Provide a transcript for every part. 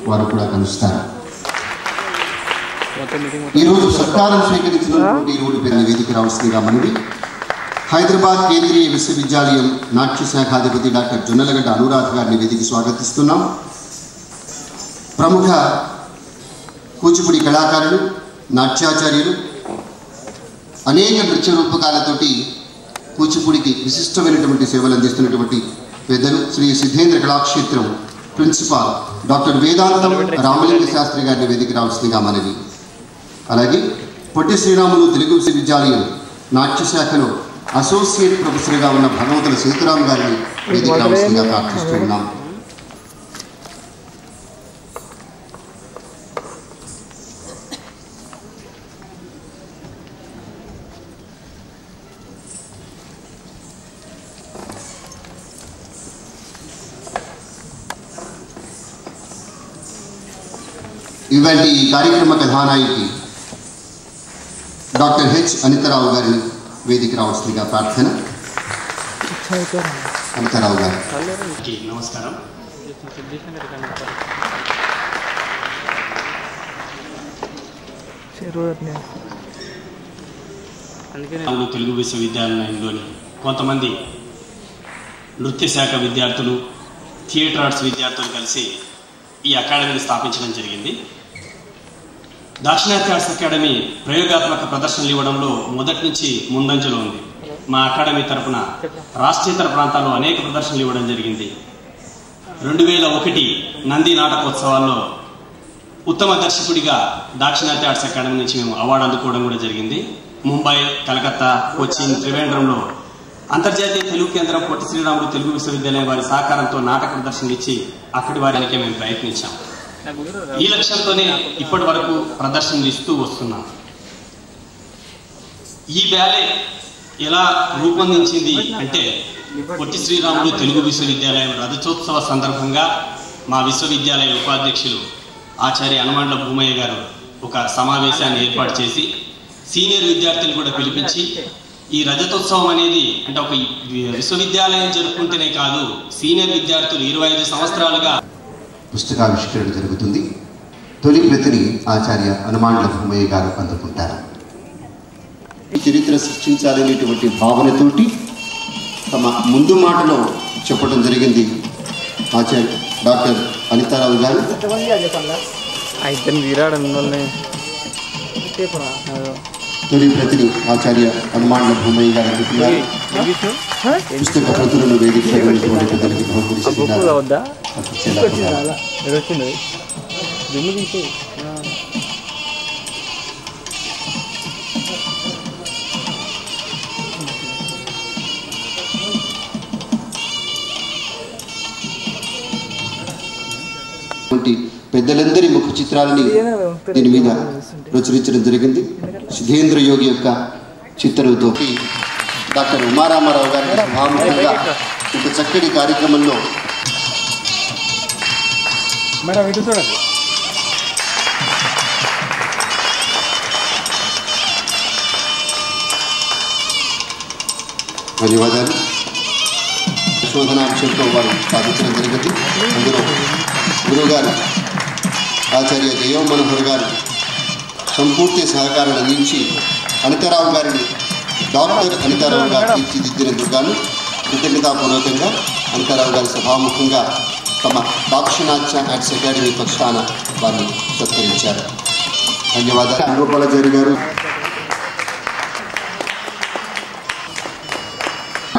వారు కూడా కలుస్తారు. ఈరోజు సత్కారం స్వీకరించినటువంటి ఇరువురు పేరు వేదిక రావాల్సిందిగా మనవి. హైదరాబాద్ కేంద్రీయ విశ్వవిద్యాలయం నాట్య శాఖాధిపతి డాక్టర్ జొన్నలగడ్డ అనురాధ గారిని వేదికకి స్వాగతిస్తున్నాం. ప్రముఖ కూచిపూడి కళాకారులు, నాట్యాచార్యులు, అనేక నృత్య రూపకాలతోటి కూచిపూడికి విశిష్టమైనటువంటి సేవలు అందిస్తున్నటువంటి పెద్దలు శ్రీ సిద్ధేంద్ర కళాక్షేత్రం ప్రిన్సిపాల్ డాక్టర్ వేదాంతం రామలింగ శాస్త్రి గారిని వేదిక రావాల్సిందిగా మనవి. అలాగే పొట్టి శ్రీరాములు తెలుగు విశ్వవిద్యాలయం నాట్య శాఖలో అసోసియేట్ ప్రొఫెసర్గా ఉన్న భగవంతుల సేతురాం గారిని వేదిక రావాల్సిందిగా ప్రార్థిస్తున్నాం. ఇవాళ ఈ కార్యక్రమ కథానాయకి డాక్టర్ హెచ్ అనితారావు గారిని వేదిక రావాల్సిందిగా ప్రార్థన. అనితారావు గారు. నమస్కారం. తెలుగు విశ్వవిద్యాలయంలోని కొంతమంది నృత్య శాఖ విద్యార్థులు, థియేటర్ ఆర్ట్స్ విద్యార్థులు కలిసి ఈ అకాడమీని స్థాపించడం జరిగింది. దాక్షిణాత్య ఆర్ట్స్ అకాడమీ ప్రయోగాత్మక ప్రదర్శనలు ఇవ్వడంలో మొదటి నుంచి ముందంజలో ఉంది. మా అకాడమీ తరఫున రాష్ట్రేతర ప్రాంతాల్లో అనేక ప్రదర్శనలు ఇవ్వడం జరిగింది. 2001 నంది నాటకోత్సవాల్లో ఉత్తమ దర్శకుడిగా దాక్షిణాత్య ఆర్ట్స్ అకాడమీ నుంచి మేము అవార్డు అందుకోవడం కూడా జరిగింది. ముంబై, కలకత్తా, కొచ్చిన్, త్రివేంద్రంలో అంతర్జాతీయ తెలుగు కేంద్రం పొట్టి శ్రీరాములు తెలుగు విశ్వవిద్యాలయం వారి సహకారంతో నాటక ప్రదర్శనలు ఇచ్చి అక్కడి వారికి మేము ప్రయత్నించాం. ఈ లక్ష్యంతోనే ఇప్పటి వరకు ప్రదర్శనలు ఇస్తూ వస్తున్నాం. ఈ బ్యాలే ఎలా రూపొందించింది అంటే, పొట్టి శ్రీరాములు తెలుగు విశ్వవిద్యాలయం రజతోత్సవ సందర్భంగా మా విశ్వవిద్యాలయ ఉపాధ్యక్షులు ఆచార్య హనుమండ్ల భూమయ్య గారు ఒక సమావేశాన్ని ఏర్పాటు చేసి సీనియర్ విద్యార్థులు కూడా పిలిపించి, ఈ రజతోత్సవం అనేది అంటే ఒక విశ్వవిద్యాలయం జరుపుకుంటేనే కాదు, సీనియర్ విద్యార్థులు 25 సంవత్సరాలుగా పుస్తకావిష్కరణ జరుగుతుంది. తొలి ప్రతిని ఆచార్య హనుమండ్ల భూమయ్య గారు అందుకుంటారు. చరిత్ర సృష్టించాలనేటువంటి భావనతోటి తమ ముందు మాటలో చెప్పడం జరిగింది ఆచార్య డాక్టర్ అనితారావు గారు. తొలి ప్రతిని ఆచార్య హనుమండ్ల భూమయ్య గారు అందుకున్నారు. పుస్తక ప్రతులను వేదికటువంటి పెద్దలకి బహుకరిస్తున్నారు. పెద్దలందరి ముఖ చిత్రాలని దీని మీద ప్రచురించడం జరిగింది. సిద్ధేంద్ర యోగి యొక్క చిత్రంతో డాక్టర్ ఉమారామారావు గారి సభాముఖంగా ఇంత చక్కటి కార్యక్రమంలో ధన్యవాదాలు. శోధనాంశంతో వారు సాధించడం జరిగింది. అందులో గురువుగారు ఆచార్య జయో మనోహర్ గారు సంపూర్తి సహకారం అందించి అనితారావు గారిని డాక్టర్ అనితారావు గారు తీర్చిదిద్దినందుకు గాను కృతజ్ఞతాపూర్వకంగా అనితారావు గారి సభాముఖంగా తమ దాక్షిణాత్య ఆర్ట్స్ అకాడమీ పక్షాన వారిని సత్కరించారు. ధన్యవాదాలు. గోపాలాచారి గారు,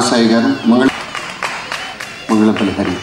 సాయి గారు, మంగళపల్లి హరి.